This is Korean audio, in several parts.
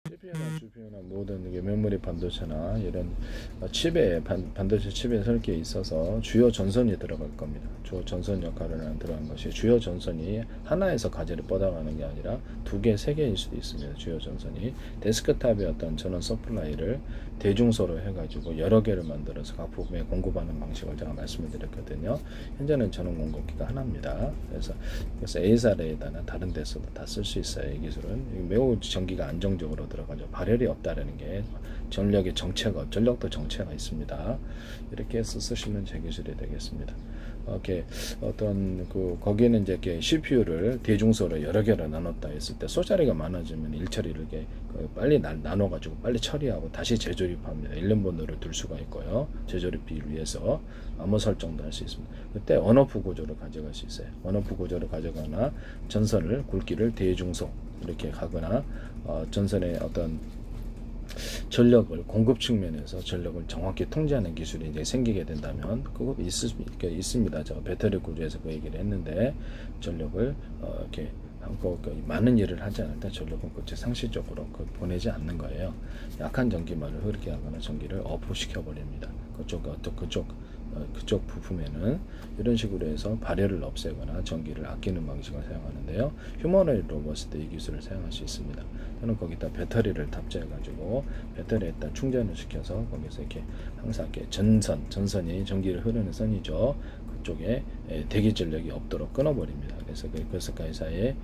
CPU나 GPU나 모든 게 메모리 반도체나 이런 칩에 반도체 칩에 설계에 있어서 주요 전선이 들어갈 겁니다. 주요 전선 역할을 하는 들어간 것이 주요 전선이 하나에서 가지를 뻗어가는 게 아니라 두 개, 세 개일 수도 있습니다. 주요 전선이 데스크탑의 어떤 전원 서플라이를 대중소로 해가지고 여러 개를 만들어서 각 부분에 공급하는 방식을 제가 말씀을 드렸거든요. 현재는 전원 공급기가 하나입니다. 그래서 A사례에다나 다른 데서도 다 쓸 수 있어요. 이 기술은 매우 전기가 안정적으로 들어가죠. 발열이 없다라는 게 전력의 정체가, 전력도 정체가 있습니다. 이렇게 해서 쓰시면 제 기술이 되겠습니다. 이렇게 어떤 거기에는 이제 이렇게 CPU를 대중소로 여러 개로 나눴다 했을 때 소자리가 많아지면 일처리를 이렇게 빨리 나눠가지고 빨리 처리하고 다시 재조립합니다. 1년번호를 둘 수가 있고요. 재조립비를 위해서 암호 설정도 할 수 있습니다. 그때 언오프 구조를 가져갈 수 있어요. 언오프 구조를 가져가거나 전선을 굵기를 대중소 이렇게 가거나 전선의 어떤 전력을 공급 측면에서 전력을 정확히 통제하는 기술이 이제 생기게 된다면 그거 있습니다. 제가 배터리 구조에서 그 얘기를 했는데 전력을 이렇게 많은 일을 하지 않을 때 전력은 상시적으로 보내지 않는 거예요. 약한 전기만을 흐르게 하거나 전기를 어프시켜 버립니다. 그쪽 부품에는 이런 식으로 해서 발열을 없애거나 전기를 아끼는 방식을 사용하는데요. 휴머노이드 로봇도 이 기술을 사용할 수 있습니다. 저는 거기다 배터리를 탑재해 가지고 배터리에다 충전을 시켜서 거기서 이렇게 항상 이렇게 전선이 전기를 흐르는 선이죠. 그쪽에 대기 전력이 없도록 끊어버립니다. 그래서 그 사이에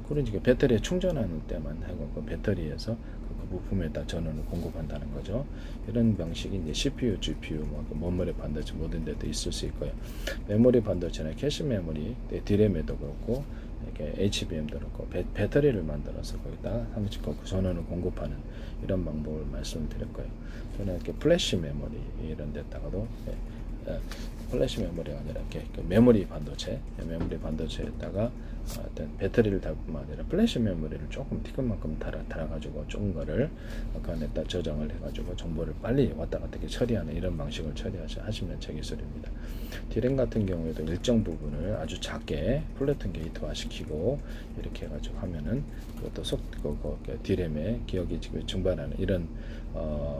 그러니까 배터리에 충전하는 때만 하고 그 배터리에서 그 부품에다 전원을 공급한다는 거죠. 이런 방식이 이제 CPU, GPU, 메모리 반도체 모든 데도 있을 수 있고요. 메모리 반도체나 캐시 메모리, 디램에도 그렇고 이렇게 HBM도 그렇고 배터리를 만들어서 거기다 상시적 전원을 공급하는 이런 방법을 말씀드렸고요. 저는 이렇게 플래시 메모리 이런 데다가도 플래시 메모리가 아니라 이렇게 메모리 반도체에다가 어떤 배터리를 달 뿐만 아니라 플래시 메모리를 조금 티끌만큼 달아가지고 조금 거를 그 안에다 저장을 해가지고 정보를 빨리 왔다 갔다 처리하는 이런 방식을 처리하시면 제 기술입니다. 디램 같은 경우에도 일정 부분을 아주 작게 플래툰 게이트화 시키고 이렇게 해가지고 하면은 그것도 디램의 기억이 증발하는 이런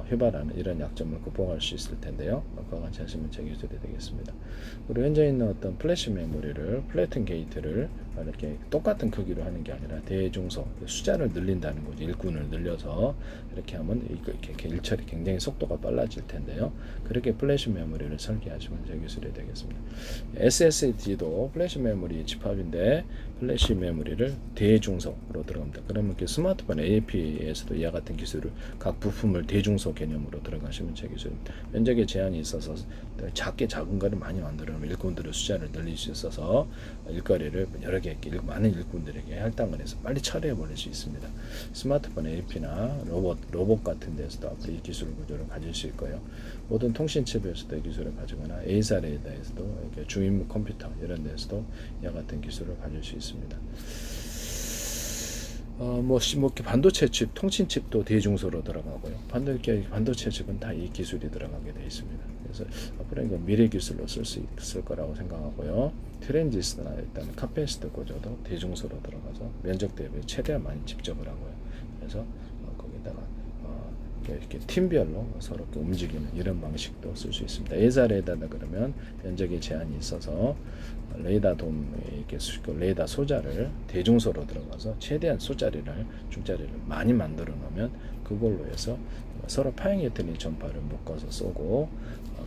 휘발하는 이런 약점을 극복할 수 있을 텐데요. 그와 같이 하시면 제 기술이 되겠습니다. 그리고 현재 있는 어떤 플래시 메모리를 플래툰 게이트를 이렇게 똑같은 크기로 하는 게 아니라 대중소 숫자를 늘린다는 거죠. 일꾼을 늘려서 이렇게 하면 이렇게 일처리 굉장히 속도가 빨라질 텐데요. 그렇게 플래시 메모리를 설계하시면 제 기술이 되겠습니다. SSD도 플래시 메모리 집합인데 플래시 메모리를 대중소로 들어갑니다. 그러면 스마트폰 AP에서도 이와 같은 기술을 각 부품을 대중소 개념으로 들어가시면 제 기술입니다. 면적에 제한이 있어서 작은 거를 많이 만들어 놓으면 일꾼들의 숫자를 늘릴 수 있어서 일거리를 여러 개 많은 일꾼들에게 할당을 해서 빨리 처리해 버릴 수 있습니다. 스마트폰 AP나 로봇 같은 데서도 앞으로 이 기술 구조를 가질 수 있고요. 모든 통신 칩에서도 이 기술을 가지거나 A사례에 대해서도 이렇게 주임무 컴퓨터 이런 데서도 이와 같은 기술을 가질 수 있습니다. 반도체 칩, 통신 칩도 대중소로 들어가고요. 반도체 칩은 다 이 기술이 들어가게 되어 있습니다. 그래서 앞으로 이거 미래 기술로 쓸 수 있을 거라고 생각하고요. 트랜지스터나 일단 카패시터 구조도 대중소로 들어가서 면적 대비 최대한 많이 집적을 하고요. 그래서 거기다가 이렇게 팀별로 서로 이렇게 움직이는 이런 방식도 쓸 수 있습니다. A사례에다가 그러면 면적에 제한이 있어서 레이더 이렇게 레이더 소자를 대중소로 들어가서 최대한 중자리를 많이 만들어 놓으면 그걸로 해서 서로 파행해트니 전파를 묶어서 쏘고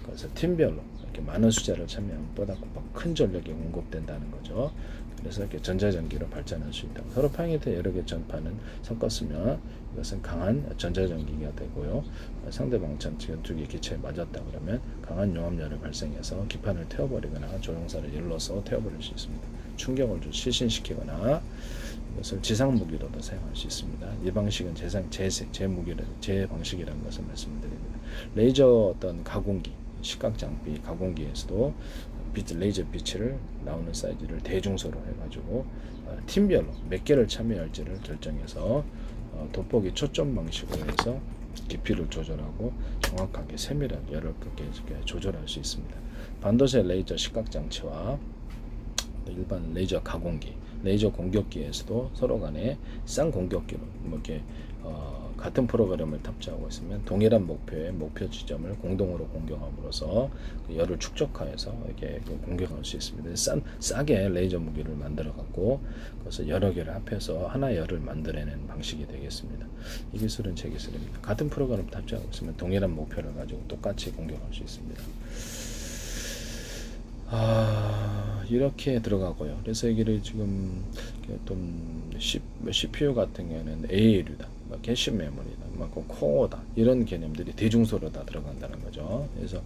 그래서 팀별로 이렇게 많은 숫자를 참여하면 보다 큰 전력이 공급된다는 거죠. 그래서 이렇게 전자전기로 발전할 수 있다. 서로 파행해트 여러 개 전파는 섞었으면 이것은 강한 전자전기가 되고요. 상대방 전투기 기체에 맞았다 그러면 강한 용압열을 발생해서 기판을 태워버리거나 조종사를 일러서 태워버릴 수 있습니다. 충격을 실신시키거나 이것을 지상무기로도 사용할 수 있습니다. 이 방식은 제 방식이라는 것을 말씀드립니다. 레이저 어떤 가공기, 시각장비 가공기에서도 레이저 빛을 나오는 사이즈를 대중소로 해가지고 팀별로 몇 개를 참여할지를 결정해서 돋보기 초점 방식으로 해서 깊이를 조절하고 정확하게 세밀하게 여러분께 조절할 수 있습니다. 반도체 레이저 시각장치와 일반 레이저 가공기, 레이저 공격기에서도 서로 간에 쌍 공격기로 이렇게 같은 프로그램을 탑재하고 있으면 동일한 목표의 목표 지점을 공동으로 공격함으로써 그 열을 축적하여서 이렇게 공격할 수 있습니다. 싸게 레이저 무기를 만들어 갖고 그래서 여러 개를 합해서 하나의 열을 만들어내는 방식이 되겠습니다. 이 기술은 제 기술입니다. 같은 프로그램을 탑재하고 있으면 동일한 목표를 가지고 똑같이 공격할 수 있습니다. 이렇게 들어가고요. 그래서 여기를 지금 좀 CPU 같은 경우는 ALU다, 캐시 메모리다, 코어다 이런 개념들이 대중소로 다 들어간다는 거죠. 그래서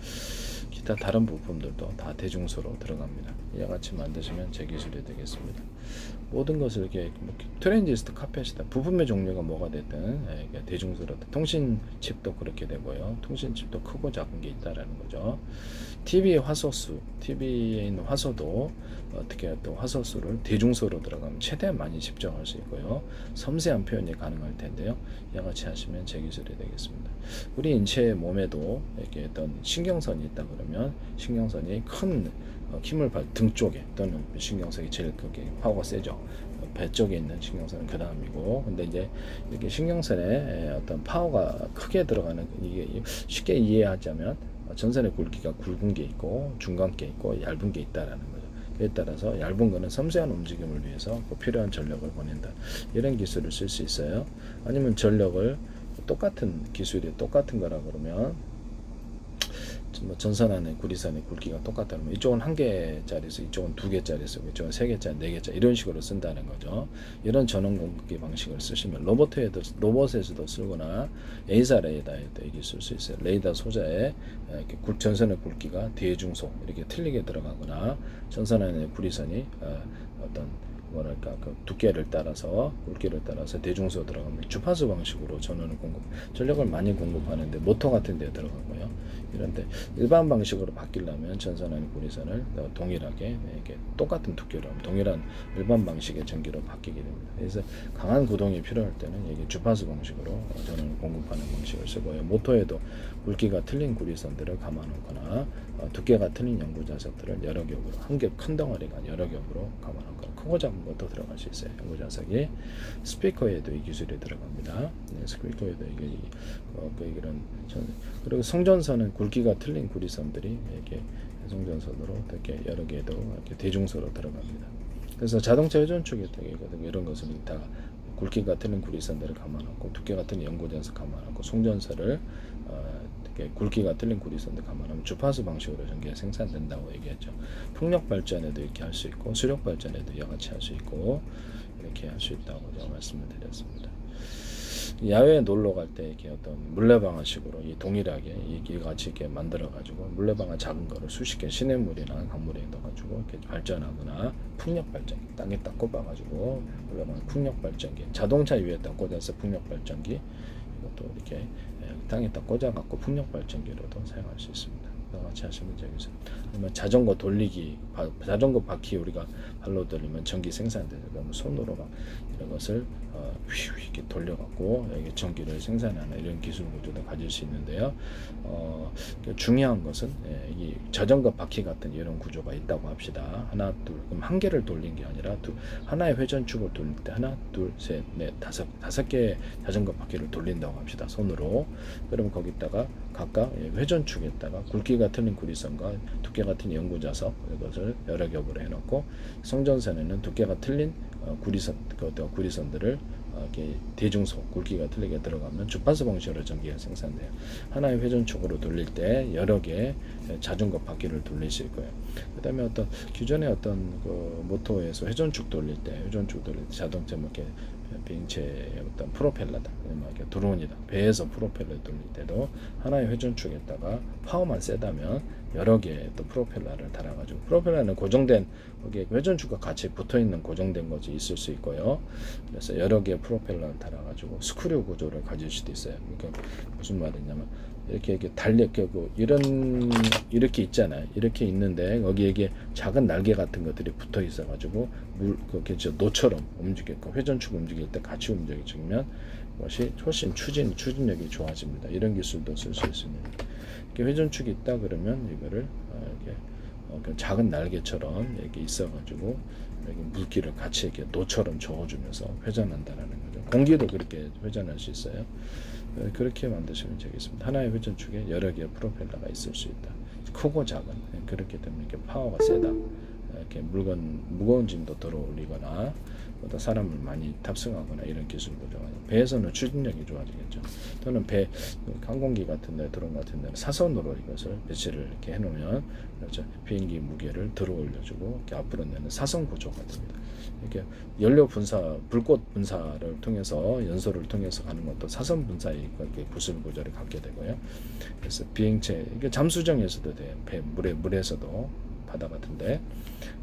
기타 다른 부품들도 다 대중소로 들어갑니다. 이와 같이 만드시면 제 기술이 되겠습니다. 모든 것을 이렇게 트랜지스터, 카펫이다, 부품의 종류가 뭐가 됐든 대중소로, 통신 칩도 그렇게 되고요. 통신 칩도 크고 작은 게 있다라는 거죠. TV의 화소수, TV에 있는 화소도 어떻게 또 화소수를 대중소로 들어가면 최대한 많이 집중할 수 있고요. 섬세한 표현이 가능할 텐데요. 이와 같이 하시면 제 기술이 되겠습니다. 우리 인체 몸에도 이렇게 어떤 신경선이 있다 그러면 신경선이 큰 힘을 받을 등 쪽에 또는 신경선이 제일 크게 파워가 세죠. 배 쪽에 있는 신경선은 그 다음이고, 근데 이제 이렇게 신경선에 어떤 파워가 크게 들어가는, 이게 쉽게 이해하자면 전선의 굵기가 굵은 게 있고 중간 게 있고 얇은 게 있다라는 거죠. 그에 따라서 얇은 거는 섬세한 움직임을 위해서 필요한 전력을 보낸다, 이런 기술을 쓸 수 있어요. 아니면 전력을 똑같은 기술이 똑같은 거라 그러면 전선 안에 구리선의 굵기가 똑같다면 이쪽은 1개짜리에서 이쪽은 2개짜리 쓰고 이쪽은 3개짜리, 4개짜리 이런 식으로 쓴다는 거죠. 이런 전원 공급기 방식을 쓰시면 로봇에서도 쓰거나 A사 레이더에도 이게 쓸 수 있어요. 레이더 소자에 이렇게 전선의 굵기가 대중소 이렇게 틀리게 들어가거나 전선 안에 구리선이 어떤 뭐랄까 그 두께를 따라서 굵기를 따라서 대중소 들어가면 주파수 방식으로 전원을 전력을 많이 공급하는데 모터 같은 데 들어가고요. 이런데 일반 방식으로 바뀌려면 전선 안의 구리선을 동일하게 이렇게 똑같은 두께로 동일한 일반 방식의 전기로 바뀌게 됩니다. 그래서 강한 구동이 필요할 때는 이게 주파수 방식으로 전원을 공급하는 방식을 쓰고요. 모터에도 굵기가 틀린 구리선들을 감아놓거나 두께가 틀린 연구 자석들을 여러 겹으로, 한 겹 큰 덩어리가 여러 겹으로 감아놓거나 크고 작은 것도 들어갈 수 있어요. 연구 자석이. 스피커에도 이 기술이 들어갑니다. 네, 스피커에도 이게 이런 그리고 송전선은 굵기가 틀린 구리선들이 이렇게 송전선으로 이렇게 여러 개도 이렇게 대중소로 들어갑니다. 그래서 자동차 회전축이 되거든요. 이런 것은 다 굵기가 틀린 구리선들을 감아놓고 두께가 틀린 연고전선 감아놓고 송전선을 이렇게 굵기가 틀린 구리선들 감아놓으면 주파수 방식으로 전기가 생산된다고 얘기했죠. 풍력 발전에도 이렇게 할 수 있고 수력 발전에도 이와 같이 할 수 있고 이렇게 할 수 있다고 제가 말씀을 드렸습니다. 야외에 놀러 갈 때 이렇게 어떤 물레방아식으로 이 동일하게 이 같이 이렇게 만들어 가지고 물레방아 작은 거를 수십 개 시냇물이나 강물에 넣어 가지고 이렇게 발전하거나 풍력 발전기 땅에 딱 꼽아 가지고 물레방아 풍력 발전기, 자동차 위에 딱 꽂아서 풍력 발전기, 이것도 이렇게 땅에 딱 꽂아 갖고 풍력 발전기로도 사용할 수 있습니다. 같이 하시면 되겠어요. 그러면 자전거 돌리기, 자전거 바퀴 우리가 발로 돌리면 전기 생산되죠. 그러면 손으로 막 이런 것을 휘 이렇게 돌려갖고 여기 전기를 생산하는 이런 기술 구조도 가질 수 있는데요. 중요한 것은 이 자전거 바퀴 같은 이런 구조가 있다고 합시다. 하나, 둘, 그럼 한 개를 돌린 게 아니라 하나의 회전축을 돌릴 때 하나, 둘, 셋, 넷, 다섯 개의 자전거 바퀴를 돌린다고 합시다. 손으로. 그러면 거기다가 각각 회전축에다가 굵기가 틀린 구리선과 두께가 틀린 연구자석 이것을 여러 겹으로 해놓고 송전선에는 두께가 틀린 구리선들을 이렇게 대중소 굵기가 틀리게 들어가면 주파수 방식으로 전기가 생산돼요. 하나의 회전축으로 돌릴 때 여러 개의 자전거 바퀴를 돌릴 수 있고요. 그 다음에 어떤 기존의 어떤 그 모터에서 회전축 돌릴 때 자동차 뭐 이렇게 비행체의 어떤 프로펠러다, 이렇게 드론이다, 배에서 프로펠러 돌릴 때도 하나의 회전축에다가 파워만 세다면 여러 개의 또 프로펠러를 달아가지고, 프로펠러는 고정된 거기에 회전축과 같이 붙어있는 고정된 것이 있을 수 있고요. 그래서 여러 개의 프로펠러를 달아가지고 스크류 구조를 가질 수도 있어요. 그러니까 무슨 말이냐면 이렇게 이렇게 있잖아요. 이렇게 있는데 여기에 이게 작은 날개 같은 것들이 붙어 있어가지고 노처럼 움직이고 회전축 움직일 때 같이 움직이면 그것이 훨씬 추진력이 좋아집니다. 이런 기술도 쓸 수 있습니다. 이렇게 회전축이 있다 그러면 이거를 이렇게 작은 날개처럼 이렇게 있어가지고 이렇게 물기를 같이 이렇게 노처럼 저어주면서 회전한다라는 거죠. 공기도 그렇게 회전할 수 있어요. 그렇게 만드시면 되겠습니다. 하나의 회전축에 여러 개의 프로펠러가 있을 수 있다. 크고 작은, 그렇기 때문에 이렇게 파워가 세다. 이렇게 무거운 짐도 들어올리거나 어떤 사람을 많이 탑승하거나 이런 기술도 좋아요. 배에서는 추진력이 좋아지겠죠. 또는 배 항공기 같은데 드론 같은데 사선으로 이것을 배치를 이렇게 해놓으면 그렇죠. 비행기 무게를 들어올려주고 이렇게 앞으로 내는 사선 구조가 됩니다. 이렇게 연료 분사, 불꽃 분사를 통해서 연소를 통해서 가는 것도 사선 분사의 구슬 구조를 갖게 되고요. 그래서 비행체 이게 잠수정에서도 돼요. 배 물에서도 바다 같은데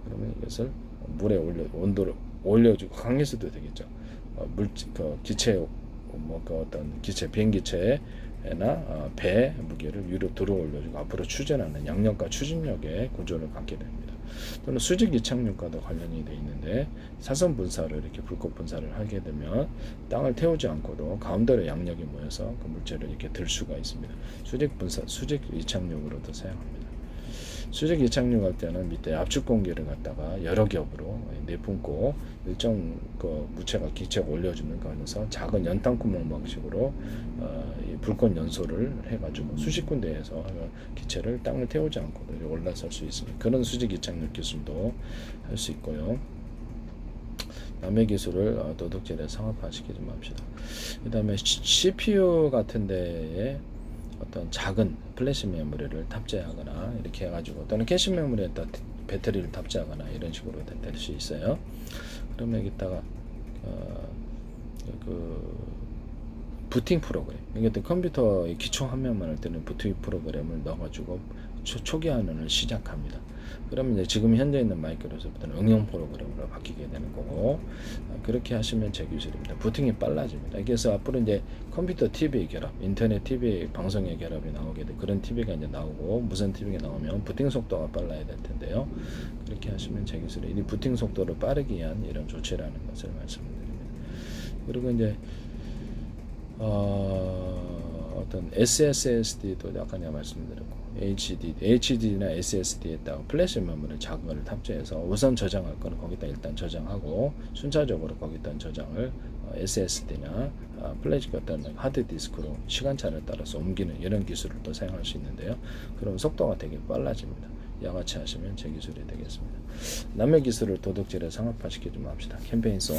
그러면 이것을 물에 온도를 올려주고 강에서도 되겠죠. 기체 어떤 기체 비행기체나 배 무게를 위로 들어올려주고 앞으로 추진하는 양력과 추진력의 구조를 갖게 됩니다. 또는 수직 이착륙과도 관련이 되어 있는데 사선 분사를 이렇게 불꽃 분사를 하게 되면 땅을 태우지 않고도 가운데로 양력이 모여서 그 물체를 이렇게 들 수가 있습니다. 수직 이착륙으로도 사용합니다. 수직 이착륙할 때는 밑에 압축 공기를 갖다가 여러 겹으로 내뿜고 일정 그 무체가 기체가 올려주는 거에서 작은 연탄구멍 방식으로 이 불꽃 연소를 해가지고 수십 군데에서 기체를 땅을 태우지 않고도 올라설 수 있습니다. 그런 수직 이착륙 기술도 할 수 있고요. 남의 기술을 도둑질에 상업화시키지 맙시다. 그 다음에 CPU 같은 데에 어떤 작은 플래시 메모리를 탑재하거나 이렇게 해가지고 또는 캐시 메모리에다 배터리를 탑재하거나 이런 식으로 될 수 있어요. 그러면 여기다가 부팅 프로그램, 이게 컴퓨터의 기초 화면만 할 때는 부팅 프로그램을 넣어가지고 초기 화면을 시작합니다. 그러면 이제 지금 현재 있는 마이크로소프트는 응용 프로그램으로 바뀌게 되는 거고, 그렇게 하시면 제 기술입니다. 부팅이 빨라집니다. 그래서 앞으로 이제 컴퓨터 TV 결합, 인터넷 TV 방송의 결합이 나오게 돼 그런 TV가 이제 나오고 무선 TV가 나오면 부팅 속도가 빨라야 될 텐데요. 그렇게 하시면 제 기술이 이 부팅 속도를 빠르게 위한 이런 조치라는 것을 말씀드립니다. 그리고 이제 어떤 SSD도 아까 내가 말씀드렸고 HDD나 SSD에다가 플래시 메모리 작은 걸 탑재해서 우선 저장할 거는 거기다 일단 저장하고 순차적으로 거기다 저장을 SSD나 플래시 어떤 하드디스크로 시간차를 따라서 옮기는 이런 기술을 또 사용할 수 있는데요. 그럼 속도가 되게 빨라집니다. 이와 같이 하시면 제 기술이 되겠습니다. 남의 기술을 도둑질에 상업화시키지 맙시다. 캠페인송